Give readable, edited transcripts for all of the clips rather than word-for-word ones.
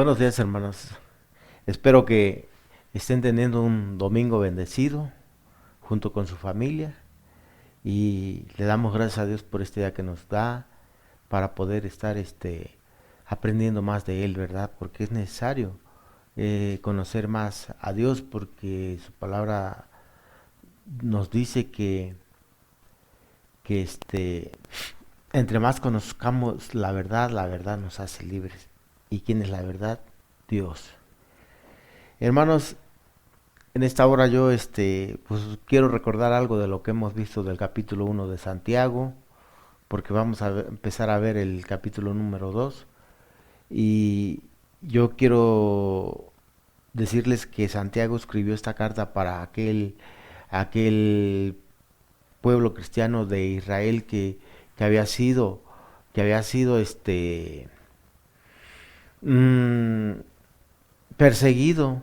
Buenos días, hermanos. Espero que estén teniendo un domingo bendecido junto con su familia y le damos gracias a Dios por este día que nos da para poder estar aprendiendo más de él, ¿verdad? Porque es necesario conocer más a Dios porque su palabra nos dice que entre más conozcamos la verdad nos hace libres. ¿Y quién es la verdad? Dios. Hermanos, en esta hora yo pues quiero recordar algo de lo que hemos visto del capítulo 1 de Santiago, porque vamos a empezar a ver el capítulo número 2 y yo quiero decirles que Santiago escribió esta carta para aquel pueblo cristiano de Israel que había sido que había sido mm, perseguido.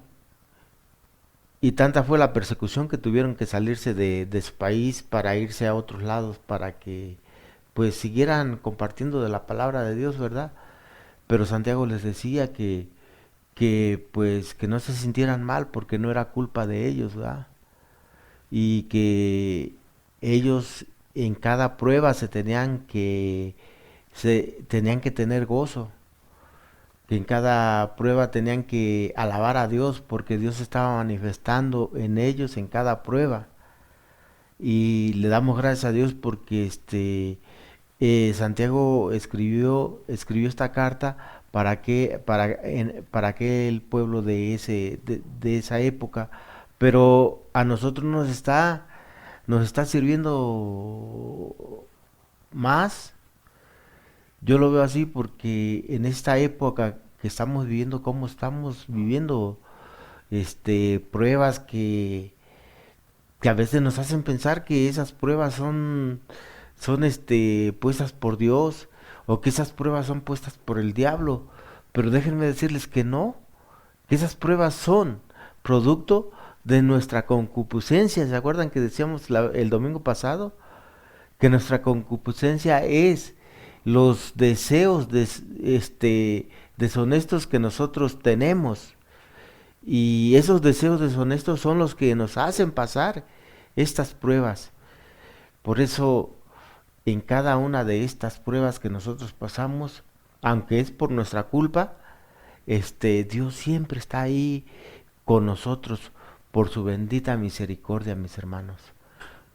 Y tanta fue la persecución que tuvieron que salirse de su país para irse a otros lados para que pues siguieran compartiendo de la palabra de Dios, ¿verdad? Pero Santiago les decía que pues que no se sintieran mal porque no era culpa de ellos, ¿verdad? Y que ellos en cada prueba se tenían que tener gozo, que en cada prueba tenían que alabar a Dios porque Dios estaba manifestando en ellos en cada prueba. Y le damos gracias a Dios porque Santiago escribió esta carta para que el pueblo de esa época, pero a nosotros nos está sirviendo más. Yo lo veo así porque en esta época que estamos viviendo, cómo estamos viviendo pruebas que a veces nos hacen pensar que esas pruebas son puestas por Dios o que esas pruebas son puestas por el diablo, pero déjenme decirles que no, que esas pruebas son producto de nuestra concupiscencia. ¿Se acuerdan que decíamos el domingo pasado? Que nuestra concupiscencia es los deseos deshonestos que nosotros tenemos. Y esos deseos deshonestos son los que nos hacen pasar estas pruebas. Por eso, en cada una de estas pruebas que nosotros pasamos, aunque es por nuestra culpa, Dios siempre está ahí con nosotros por su bendita misericordia, mis hermanos.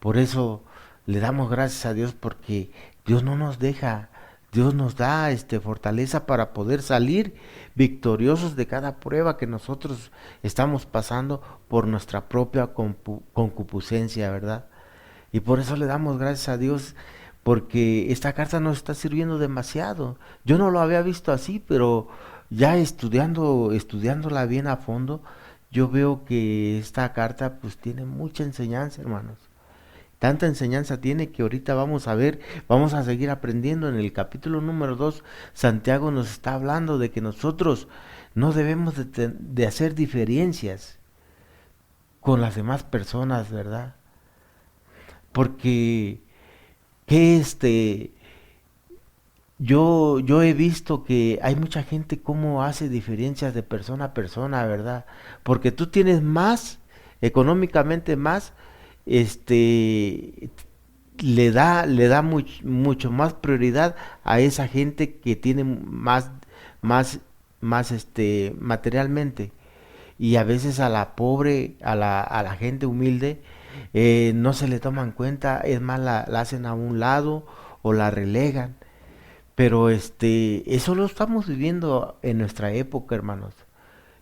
Por eso le damos gracias a Dios porque Dios no nos deja, Dios nos da fortaleza para poder salir victoriosos de cada prueba que nosotros estamos pasando por nuestra propia concupiscencia, ¿verdad? Y por eso le damos gracias a Dios porque esta carta nos está sirviendo demasiado. Yo no lo había visto así, pero ya estudiándola bien a fondo, yo veo que esta carta pues tiene mucha enseñanza, hermanos. Tanta enseñanza tiene que ahorita vamos a ver, vamos a seguir aprendiendo. En el capítulo número 2 Santiago nos está hablando de que nosotros no debemos de hacer diferencias con las demás personas, ¿verdad? Porque que yo he visto que hay mucha gente cómo hace diferencias de persona a persona, ¿verdad? Porque tú tienes más, económicamente más, este, le da mucho más prioridad a esa gente que tiene más, más materialmente. Y a veces a la pobre, a la gente humilde, no se le toma en cuenta, es más, la hacen a un lado o la relegan. Pero eso lo estamos viviendo en nuestra época, hermanos.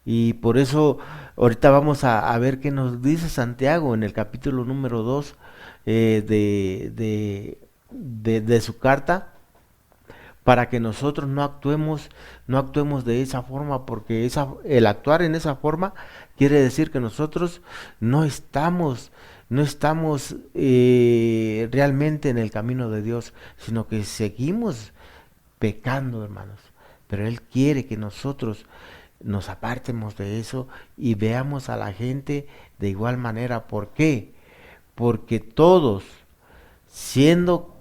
Y por eso ahorita vamos a ver qué nos dice Santiago en el capítulo número 2 de su carta, para que nosotros no actuemos de esa forma, porque el actuar en esa forma quiere decir que nosotros no estamos realmente en el camino de Dios, sino que seguimos pecando, hermanos. Pero Él quiere que nosotros nos apartemos de eso y veamos a la gente de igual manera. ¿Por qué? Porque todos, siendo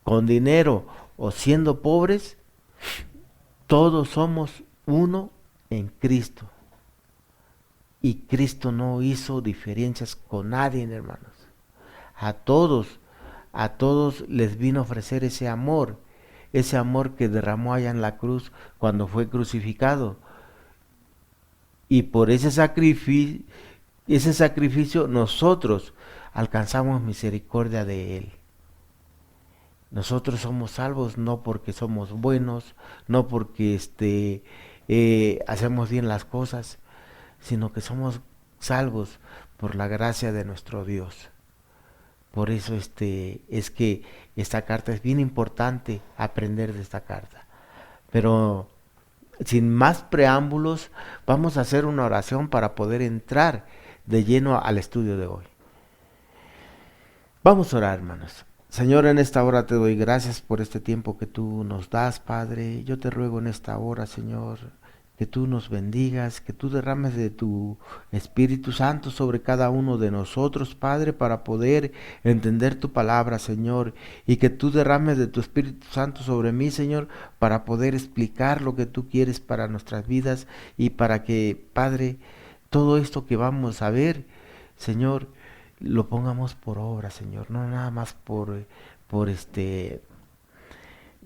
con dinero o siendo pobres, todos somos uno en Cristo. Y Cristo no hizo diferencias con nadie, hermanos. A todos les vino a ofrecer ese amor que derramó allá en la cruz cuando fue crucificado. Y por ese sacrificio nosotros alcanzamos misericordia de Él. Nosotros somos salvos no porque somos buenos, no porque hacemos bien las cosas, sino que somos salvos por la gracia de nuestro Dios. Por eso es que esta carta es bien importante aprender de esta carta. Pero sin más preámbulos, vamos a hacer una oración para poder entrar de lleno al estudio de hoy. Vamos a orar, hermanos. Señor, en esta hora te doy gracias por este tiempo que tú nos das, Padre. Yo te ruego en esta hora, Señor, que tú nos bendigas, que tú derrames de tu Espíritu Santo sobre cada uno de nosotros, Padre, para poder entender tu palabra, Señor, y que tú derrames de tu Espíritu Santo sobre mí, Señor, para poder explicar lo que tú quieres para nuestras vidas y para que, Padre, todo esto que vamos a ver, Señor, lo pongamos por obra, Señor, no nada más por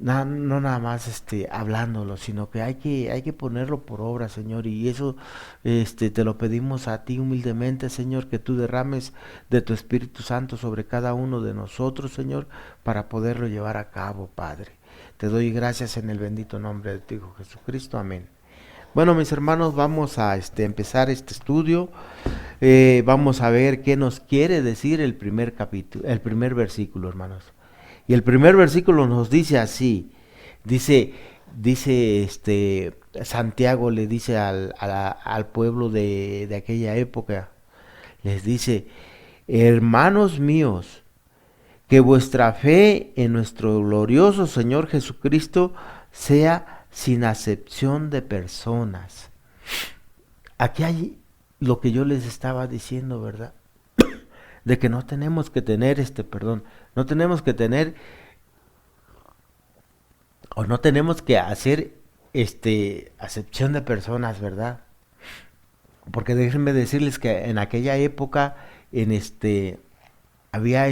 no nada más hablándolo, sino que hay que ponerlo por obra, Señor, y eso te lo pedimos a ti humildemente, Señor, que tú derrames de tu Espíritu Santo sobre cada uno de nosotros, Señor, para poderlo llevar a cabo, Padre. Te doy gracias en el bendito nombre de tu Hijo Jesucristo, amén. Bueno, mis hermanos, vamos a empezar este estudio. Vamos a ver qué nos quiere decir el primer capítulo, el primer versículo, hermanos. Y el primer versículo nos dice así, dice Santiago le dice al pueblo de aquella época, les dice: hermanos míos, que vuestra fe en nuestro glorioso Señor Jesucristo sea sin acepción de personas. Aquí hay lo que yo les estaba diciendo, ¿verdad? De que no tenemos que tener no tenemos que tener o no tenemos que hacer acepción de personas, ¿verdad? Porque déjenme decirles que en aquella época había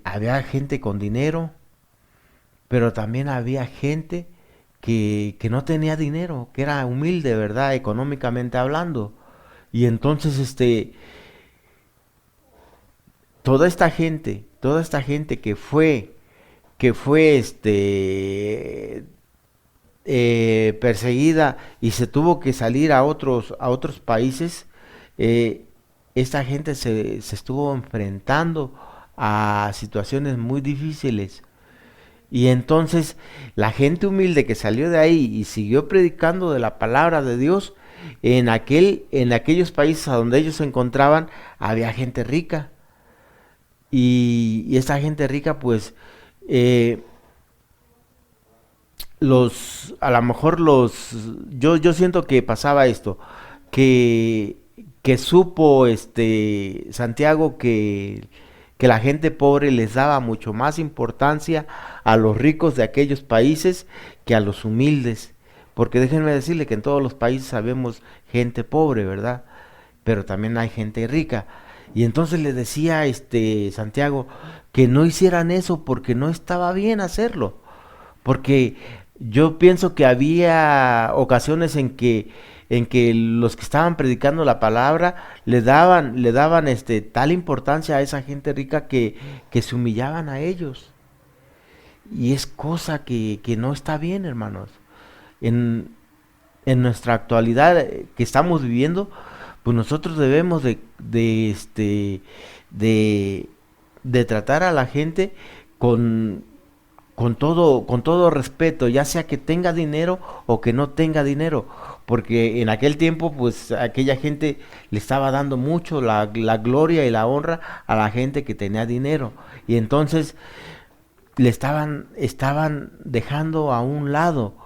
había gente con dinero, pero también había gente que no tenía dinero, que era humilde, ¿verdad? Económicamente hablando. Y entonces toda esta gente que fue perseguida y se tuvo que salir a otros países, esta gente se estuvo enfrentando a situaciones muy difíciles. Y entonces la gente humilde que salió de ahí y siguió predicando de la palabra de Dios, en aquellos países a donde ellos se encontraban, había gente rica. Y esta gente rica, pues, a lo mejor yo siento que pasaba esto, que, que supo Santiago que la gente pobre les daba mucho más importancia a los ricos de aquellos países que a los humildes. Porque déjenme decirle que en todos los países sabemos gente pobre, ¿verdad? Pero también hay gente rica. Y entonces le decía Santiago que no hicieran eso porque no estaba bien hacerlo. Porque yo pienso que había ocasiones en que los que estaban predicando la palabra le daban tal importancia a esa gente rica que se humillaban a ellos. Y es cosa que no está bien, hermanos. En, en nuestra actualidad que estamos viviendo, pues nosotros debemos de, de tratar a la gente con, con todo respeto, ya sea que tenga dinero o que no tenga dinero, porque en aquel tiempo pues aquella gente le estaba dando mucho la gloria y la honra a la gente que tenía dinero, y entonces estaban dejando a un lado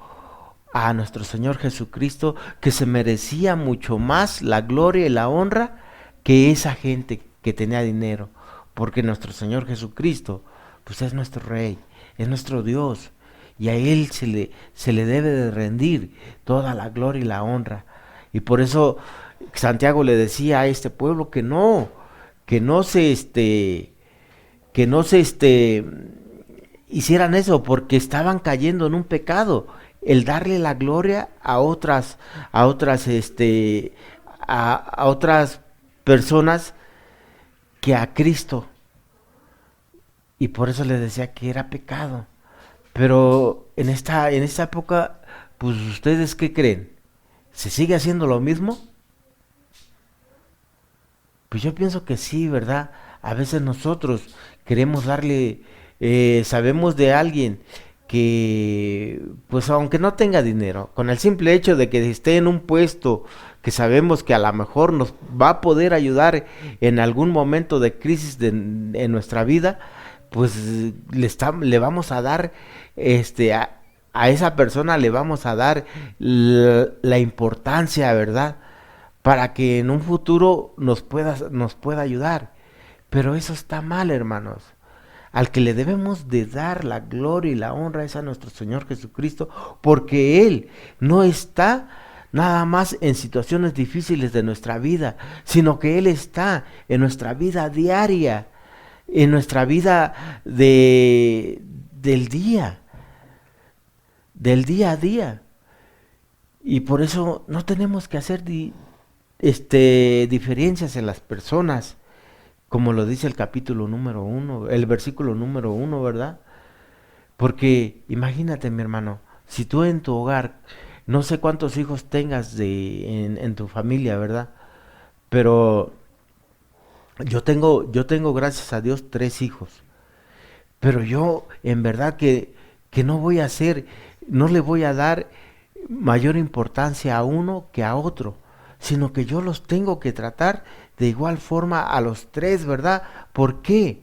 a nuestro Señor Jesucristo, que se merecía mucho más la gloria y la honra que esa gente que tenía dinero, porque nuestro Señor Jesucristo pues es nuestro Rey, es nuestro Dios, y a Él se le debe de rendir toda la gloria y la honra. Y por eso Santiago le decía a este pueblo que no se que no se hicieran eso, porque estaban cayendo en un pecado, el darle la gloria a otras, a otras personas que a Cristo. Y por eso les decía que era pecado. Pero en esta época, pues ustedes qué creen, ¿se sigue haciendo lo mismo? Pues yo pienso que sí, ¿verdad? A veces nosotros queremos darle, sabemos de alguien que, pues aunque no tenga dinero, con el simple hecho de que esté en un puesto que sabemos que a lo mejor nos va a poder ayudar en algún momento de crisis en nuestra vida, pues le vamos a dar, a esa persona le vamos a dar la importancia, ¿verdad? Para que en un futuro nos pueda ayudar. Pero eso está mal, hermanos. Al que le debemos de dar la gloria y la honra es a nuestro Señor Jesucristo, porque Él no está nada más en situaciones difíciles de nuestra vida, sino que Él está en nuestra vida diaria, en nuestra vida del día a día. Y por eso no tenemos que hacer diferencias en las personas, como lo dice el capítulo número 1, el versículo número 1, ¿verdad? Porque imagínate, mi hermano, si tú en tu hogar, no sé cuántos hijos tengas en tu familia, ¿verdad? Pero yo tengo, gracias a Dios, 3 hijos. Pero yo, en verdad que no voy a hacer, no le voy a dar mayor importancia a uno que a otro, sino que yo los tengo que tratar de igual forma a los 3, ¿verdad? ¿Por qué?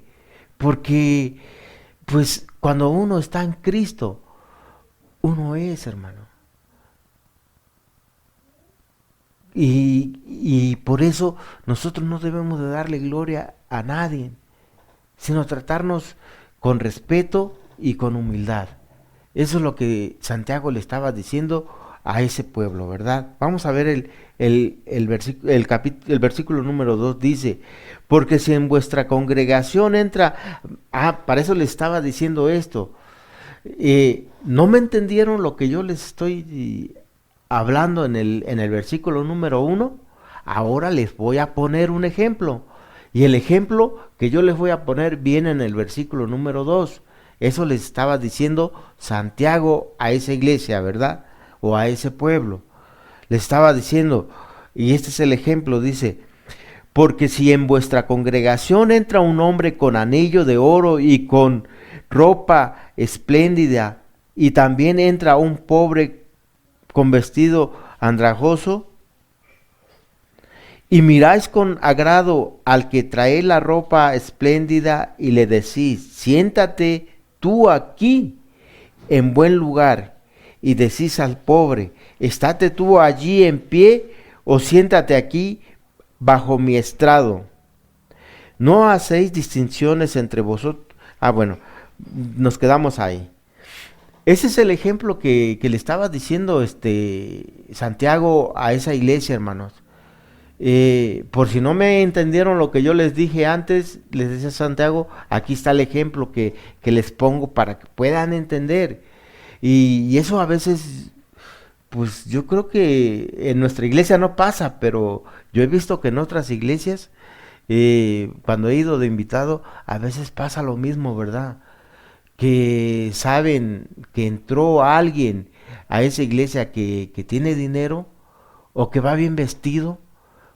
Porque, pues, cuando uno está en Cristo, uno es, hermano. Y por eso nosotros no debemos de darle gloria a nadie, sino tratarnos con respeto y con humildad. Eso es lo que Santiago le estaba diciendo a ese pueblo, ¿verdad? Vamos a ver el versículo número 2 dice, porque si en vuestra congregación entra, para eso le estaba diciendo esto, no me entendieron lo que yo les estoy hablando en el versículo número 1, ahora les voy a poner un ejemplo. Y el ejemplo que yo les voy a poner viene en el versículo número 2. Eso les estaba diciendo Santiago a esa iglesia, ¿verdad? O a ese pueblo. Les estaba diciendo, y este es el ejemplo, dice, porque si en vuestra congregación entra un hombre con anillo de oro y con ropa espléndida, y también entra un pobre con vestido andrajoso, y miráis con agrado al que trae la ropa espléndida y le decís, siéntate tú aquí en buen lugar, y decís al pobre, estate tú allí en pie o siéntate aquí bajo mi estrado. No hacéis distinciones entre vosotros. Bueno, nos quedamos ahí. Ese es el ejemplo que le estaba diciendo Santiago a esa iglesia, hermanos. Por si no me entendieron lo que yo les dije antes, les decía Santiago, aquí está el ejemplo que les pongo para que puedan entender. Y eso a veces, pues yo creo que en nuestra iglesia no pasa, pero yo he visto que en otras iglesias, cuando he ido de invitado, a veces pasa lo mismo, ¿verdad? Que saben que entró alguien a esa iglesia que tiene dinero o que va bien vestido,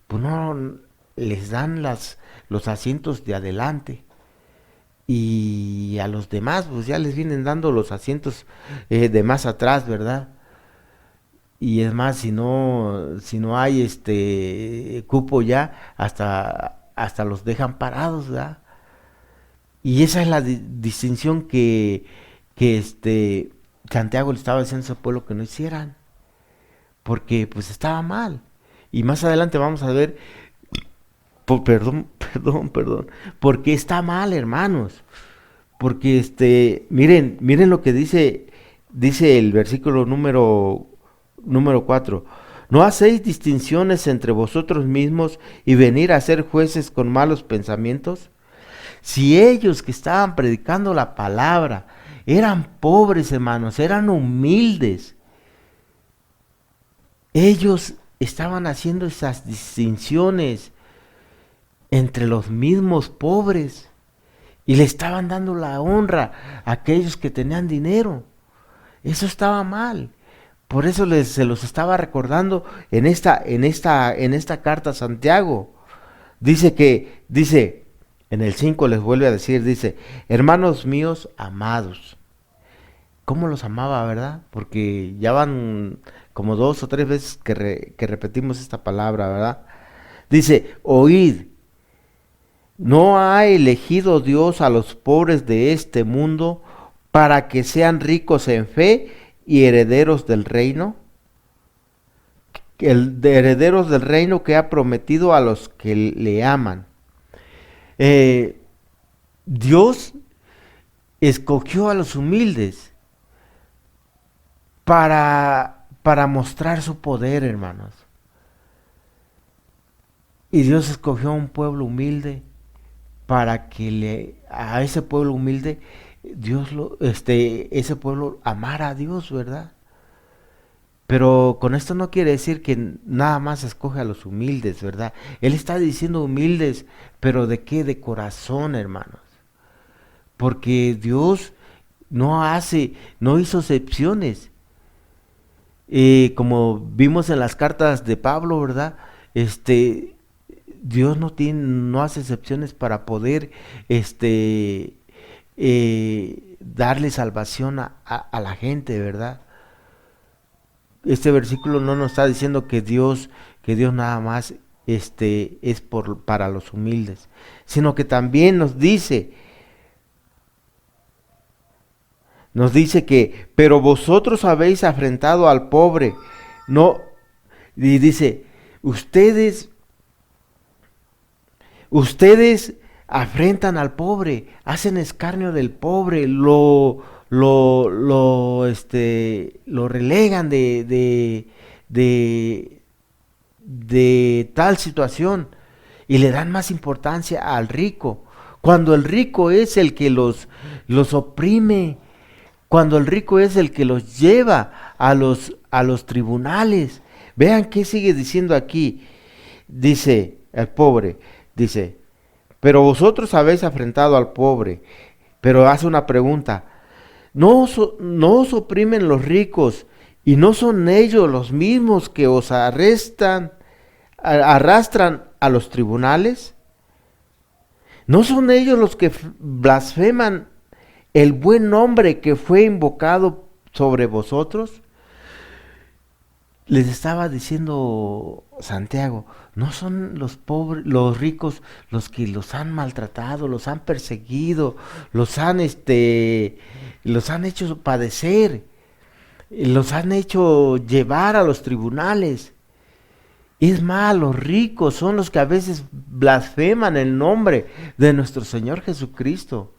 pues no les dan los asientos de adelante y a los demás pues ya les vienen dando los asientos de más atrás, ¿verdad? Y es más, si no hay cupo ya, hasta los dejan parados, ¿verdad? Y esa es la distinción que Santiago le estaba diciendo a ese pueblo que no hicieran, porque pues estaba mal. Y más adelante vamos a ver, perdón, perdón, porque está mal, hermanos. Porque miren lo que dice el versículo número 4. ¿No hacéis distinciones entre vosotros mismos y venir a ser jueces con malos pensamientos? Si ellos que estaban predicando la palabra eran pobres, hermanos, eran humildes, ellos estaban haciendo esas distinciones entre los mismos pobres y le estaban dando la honra a aquellos que tenían dinero. Eso estaba mal. Por eso se los estaba recordando en esta carta a Santiago. Dice, en el 5 les vuelve a decir, dice, hermanos míos amados. ¿Cómo los amaba, verdad? Porque ya van como 2 o 3 veces que repetimos esta palabra, ¿verdad? Dice, oíd, ¿no ha elegido Dios a los pobres de este mundo para que sean ricos en fe y herederos del reino? De herederos del reino que ha prometido a los que le aman. Dios escogió a los humildes para mostrar su poder, hermanos. Y Dios escogió a un pueblo humilde para que a ese pueblo humilde ese pueblo amara a Dios, ¿verdad? Pero con esto no quiere decir que nada más escoge a los humildes, ¿verdad? Él está diciendo humildes, pero ¿de qué? De corazón, hermanos. Porque Dios no hizo excepciones. Como vimos en las cartas de Pablo, ¿verdad? Dios no hace excepciones para poder darle salvación a la gente, ¿verdad? Este versículo no nos está diciendo que Dios nada más es para los humildes, sino que también nos dice que, pero vosotros habéis afrentado al pobre, no, y dice, ustedes afrentan al pobre, hacen escarnio del pobre, lo relegan de tal situación y le dan más importancia al rico, cuando el rico es el que los oprime, cuando el rico es el que los lleva a los tribunales. Vean qué sigue diciendo aquí. Dice el pobre, dice, pero vosotros habéis afrentado al pobre. Pero hace una pregunta, ¿no os oprimen los ricos y no son ellos los mismos que os arrastran a los tribunales? ¿No son ellos los que blasfeman el buen nombre que fue invocado sobre vosotros? Les estaba diciendo Santiago, no son los pobres, los ricos, los que los han maltratado, los han perseguido, los han hecho padecer, los han hecho llevar a los tribunales. Es más, los ricos son los que a veces blasfeman el nombre de nuestro Señor Jesucristo.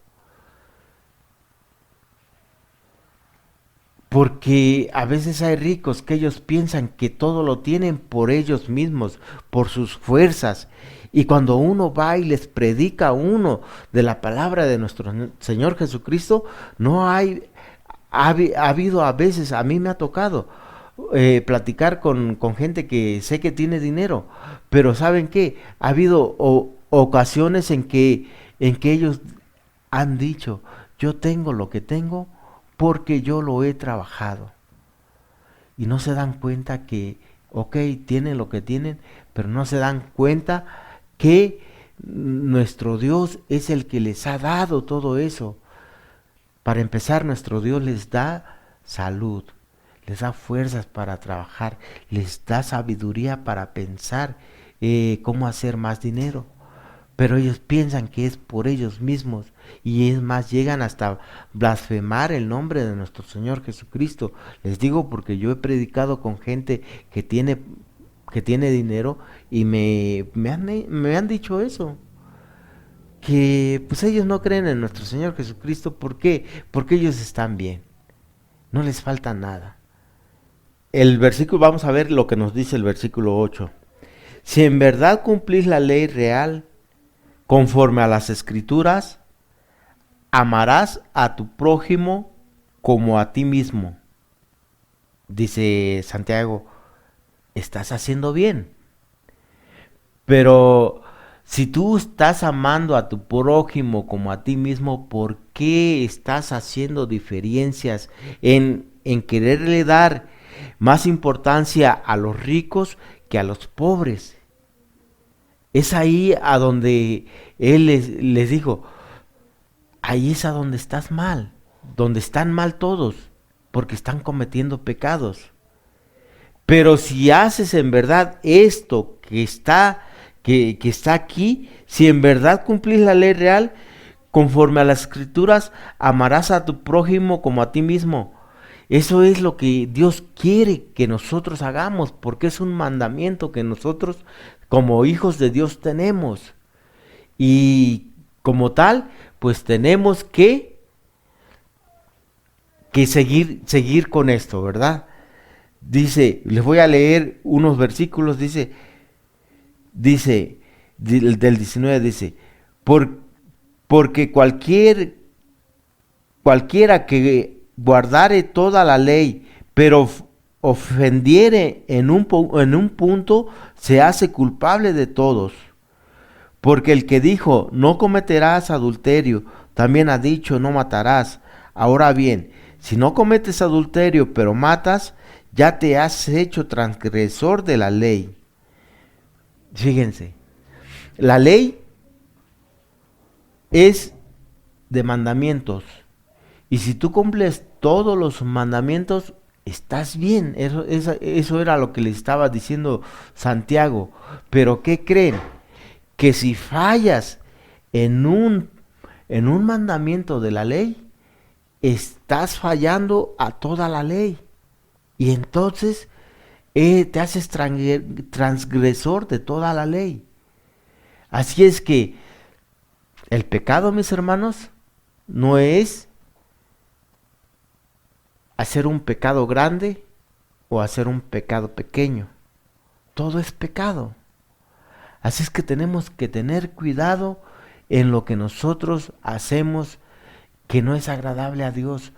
Porque a veces hay ricos que ellos piensan que todo lo tienen por ellos mismos, por sus fuerzas. Y cuando uno va y les predica a uno de la palabra de nuestro Señor Jesucristo, ha habido a veces, a mí me ha tocado platicar con gente que sé que tiene dinero, pero ¿saben qué? Ha habido ocasiones en que ellos han dicho, yo tengo lo que tengo porque yo lo he trabajado. Y no se dan cuenta que, ok, tienen lo que tienen, pero no se dan cuenta que nuestro Dios es el que les ha dado todo eso. Para empezar, nuestro Dios les da salud, les da fuerzas para trabajar, les da sabiduría para pensar cómo hacer más dinero. Pero ellos piensan que es por ellos mismos y es más, llegan hasta blasfemar el nombre de nuestro Señor Jesucristo. Les digo porque yo he predicado con gente que tiene dinero y me han dicho eso, que pues ellos no creen en nuestro Señor Jesucristo. ¿Por qué? Porque ellos están bien, no les falta nada. el versículo, vamos a ver lo que nos dice el versículo 8. Si en verdad cumplís la ley real conforme a las escrituras, amarás a tu prójimo como a ti mismo. Dice Santiago, estás haciendo bien. Pero si tú estás amando a tu prójimo como a ti mismo, ¿por qué estás haciendo diferencias en quererle dar más importancia a los ricos que a los pobres? Es ahí a donde él les dijo, ahí es a donde estás mal, donde están mal todos, porque están cometiendo pecados. Pero si haces en verdad esto que está aquí, si en verdad cumplís la ley real, conforme a las escrituras, amarás a tu prójimo como a ti mismo. Eso es lo que Dios quiere que nosotros hagamos, porque es un mandamiento que nosotros como hijos de Dios tenemos. Y como tal, pues tenemos que seguir con esto, ¿verdad? Dice, les voy a leer unos versículos, del 19 dice, por, porque cualquiera que guardare toda la ley, pero ofendiere en un punto, se hace culpable de todos. Porque el que dijo, no cometerás adulterio, también ha dicho, no matarás. Ahora bien, si no cometes adulterio, pero matas, ya te has hecho transgresor de la ley. Fíjense, la ley es de mandamientos. Y si tú cumples todos los mandamientos, estás bien. Eso era lo que le estaba diciendo Santiago. Pero ¿qué creen? Que si fallas en un mandamiento de la ley, estás fallando a toda la ley. Y entonces te haces transgresor de toda la ley. Así es que el pecado, mis hermanos, no es hacer un pecado grande o hacer un pecado pequeño. Todo es pecado. Así es que tenemos que tener cuidado en lo que nosotros hacemos que no es agradable a Dios.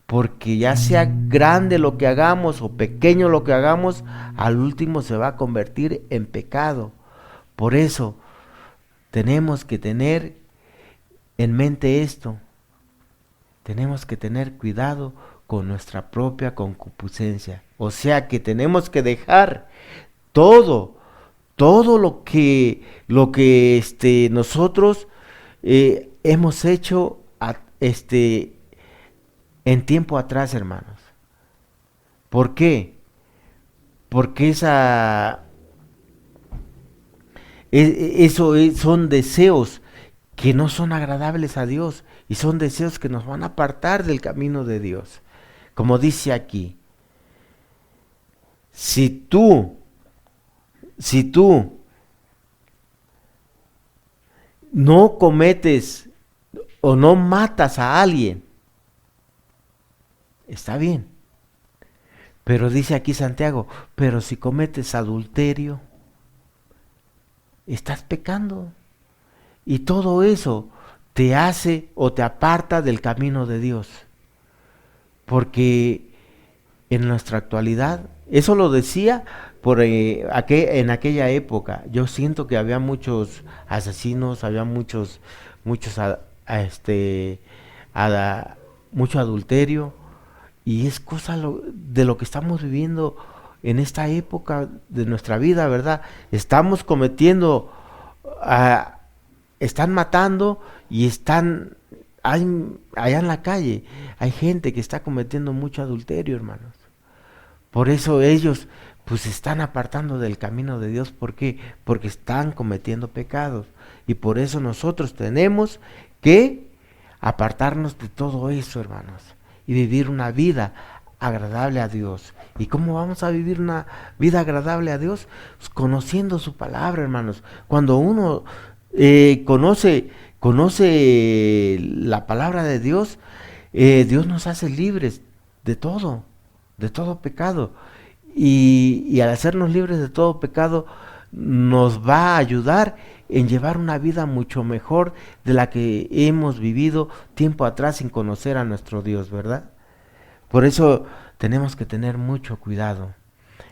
Porque ya sea grande lo que hagamos o pequeño lo que hagamos, al último se va a convertir en pecado. Por eso tenemos que tener en mente esto. Tenemos que tener cuidado con nuestra propia concupiscencia. O sea que tenemos que dejar todo lo que nosotros hemos hecho en tiempo atrás, hermanos. ¿Por qué? Porque son deseos que no son agradables a Dios y son deseos que nos van a apartar del camino de Dios. Como dice aquí, si tú no cometes o no matas a alguien, está bien. Pero dice aquí Santiago, pero si cometes adulterio, estás pecando. Y todo eso te hace o te aparta del camino de Dios. Porque en nuestra actualidad, eso lo decía en aquella época. Yo siento que había muchos asesinos, había muchos mucho adulterio. Y es cosa de lo que estamos viviendo en esta época de nuestra vida, ¿verdad? Estamos cometiendo, ah, están matando y allá en la calle, hay gente que está cometiendo mucho adulterio, hermanos. Por eso ellos pues se están apartando del camino de Dios. ¿Por qué? Porque están cometiendo pecados. Y por eso nosotros tenemos que apartarnos de todo eso, hermanos, y vivir una vida agradable a Dios. ¿Y cómo vamos a vivir una vida agradable a Dios? Pues conociendo su palabra, hermanos. Cuando uno conoce la palabra de Dios, Dios nos hace libres de todo pecado. y al hacernos libres de todo pecado, nos va a ayudar en llevar una vida mucho mejor de la que hemos vivido tiempo atrás sin conocer a nuestro Dios, ¿verdad? Por eso tenemos que tener mucho cuidado.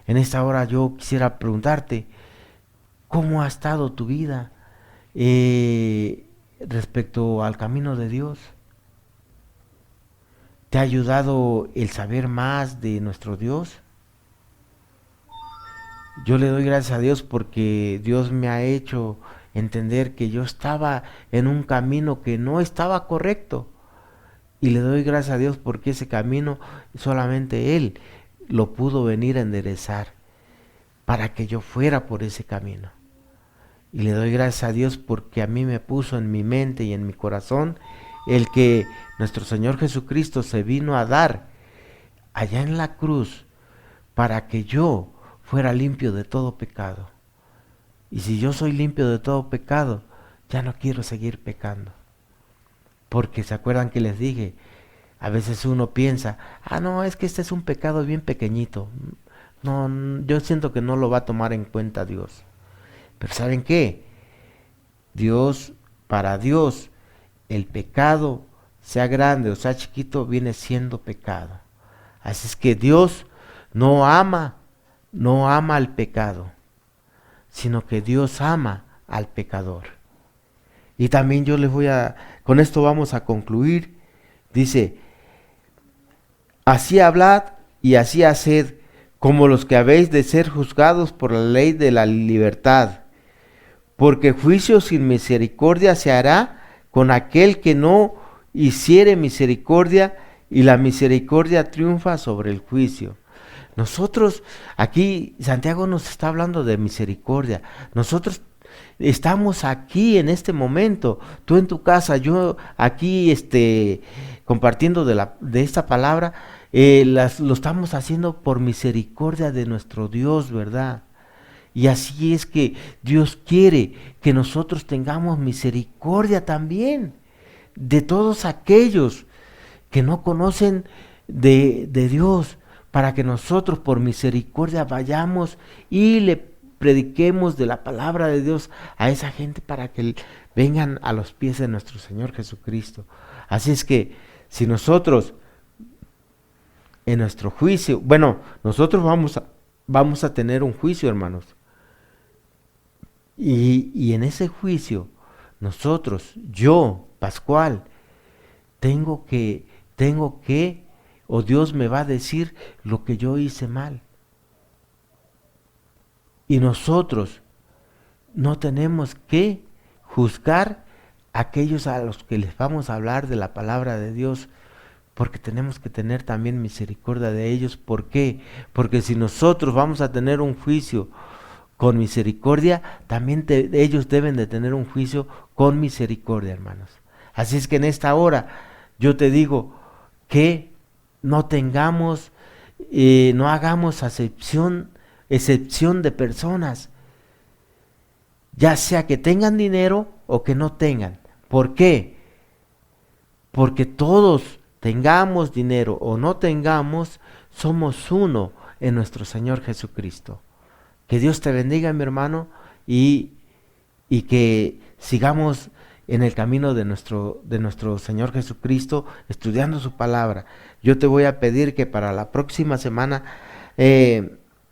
En esta hora yo quisiera preguntarte, ¿cómo ha estado tu vida respecto al camino de Dios? ¿Te ha ayudado el saber más de nuestro Dios? Yo le doy gracias a Dios porque Dios me ha hecho entender que yo estaba en un camino que no estaba correcto. Y le doy gracias a Dios porque ese camino solamente Él lo pudo venir a enderezar para que yo fuera por ese camino. Y le doy gracias a Dios porque a mí me puso en mi mente y en mi corazón el que nuestro Señor Jesucristo se vino a dar allá en la cruz para que yo fuera limpio de todo pecado. Y si yo soy limpio de todo pecado, ya no quiero seguir pecando. Porque se acuerdan que les dije, a veces uno piensa, no, es que este es un pecado bien pequeñito. No, yo siento que no lo va a tomar en cuenta Dios. Pero ¿saben qué? Para Dios, el pecado, sea grande o sea chiquito, viene siendo pecado. Así es que Dios no ama al pecado, sino que Dios ama al pecador. Y también con esto vamos a concluir. Dice, así hablad y así haced, como los que habéis de ser juzgados por la ley de la libertad, porque juicio sin misericordia se hará con aquel que no hiciere misericordia, y la misericordia triunfa sobre el juicio. Nosotros, aquí Santiago nos está hablando de misericordia. Nosotros estamos aquí en este momento, tú en tu casa, yo aquí compartiendo de esta palabra, lo estamos haciendo por misericordia de nuestro Dios, ¿verdad? Y así es que Dios quiere que nosotros tengamos misericordia también de todos aquellos que no conocen de Dios, para que nosotros por misericordia vayamos y le prediquemos de la palabra de Dios a esa gente para que vengan a los pies de nuestro Señor Jesucristo. Así es que si nosotros en nuestro juicio, nosotros vamos a tener un juicio, hermanos. Y en ese juicio, yo, Pascual, tengo que, o Dios me va a decir lo que yo hice mal. Y nosotros no tenemos que juzgar a aquellos a los que les vamos a hablar de la palabra de Dios, porque tenemos que tener también misericordia de ellos. ¿Por qué? Porque si nosotros vamos a tener un juicio con misericordia, también ellos deben de tener un juicio con misericordia, hermanos. Así es que en esta hora yo te digo que no hagamos excepción de personas, ya sea que tengan dinero o que no tengan. ¿Por qué? Porque todos, tengamos dinero o no tengamos, somos uno en nuestro Señor Jesucristo. Que Dios te bendiga, mi hermano, y que sigamos en el camino de nuestro Señor Jesucristo, estudiando su palabra. Yo te voy a pedir que para la próxima semana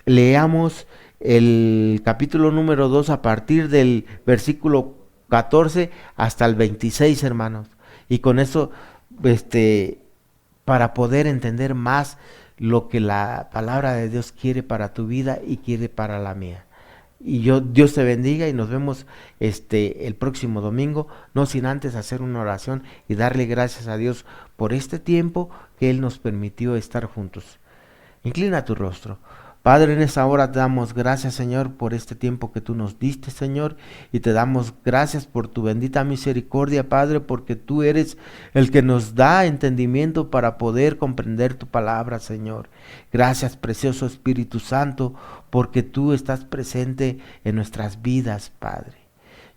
leamos el capítulo número 2 a partir del versículo 14 hasta el 26, hermanos. Y con eso, para poder entender más lo que la palabra de Dios quiere para tu vida y quiere para la mía. Y Dios te bendiga y nos vemos el próximo domingo, no sin antes hacer una oración y darle gracias a Dios por este tiempo que Él nos permitió estar juntos. Inclina tu rostro. Padre, en esta hora te damos gracias, Señor, por este tiempo que tú nos diste, Señor, y te damos gracias por tu bendita misericordia, Padre, porque tú eres el que nos da entendimiento para poder comprender tu palabra, Señor. Gracias, precioso Espíritu Santo, porque tú estás presente en nuestras vidas, Padre.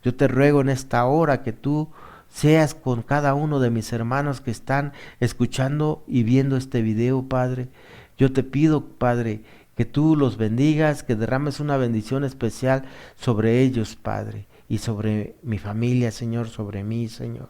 Yo te ruego en esta hora que tú seas con cada uno de mis hermanos que están escuchando y viendo este video, Padre. Yo te pido, Padre, que tú los bendigas, que derrames una bendición especial sobre ellos, Padre, y sobre mi familia, Señor, sobre mí, Señor.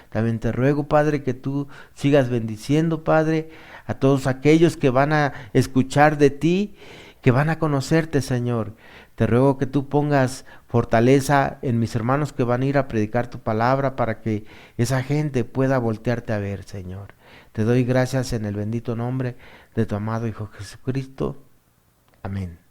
También te ruego, Padre, que tú sigas bendiciendo, Padre, a todos aquellos que van a escuchar de ti, que van a conocerte, Señor. Te ruego que tú pongas fortaleza en mis hermanos que van a ir a predicar tu palabra para que esa gente pueda voltearte a ver, Señor. Te doy gracias en el bendito nombre de tu amado Hijo Jesucristo. Amén.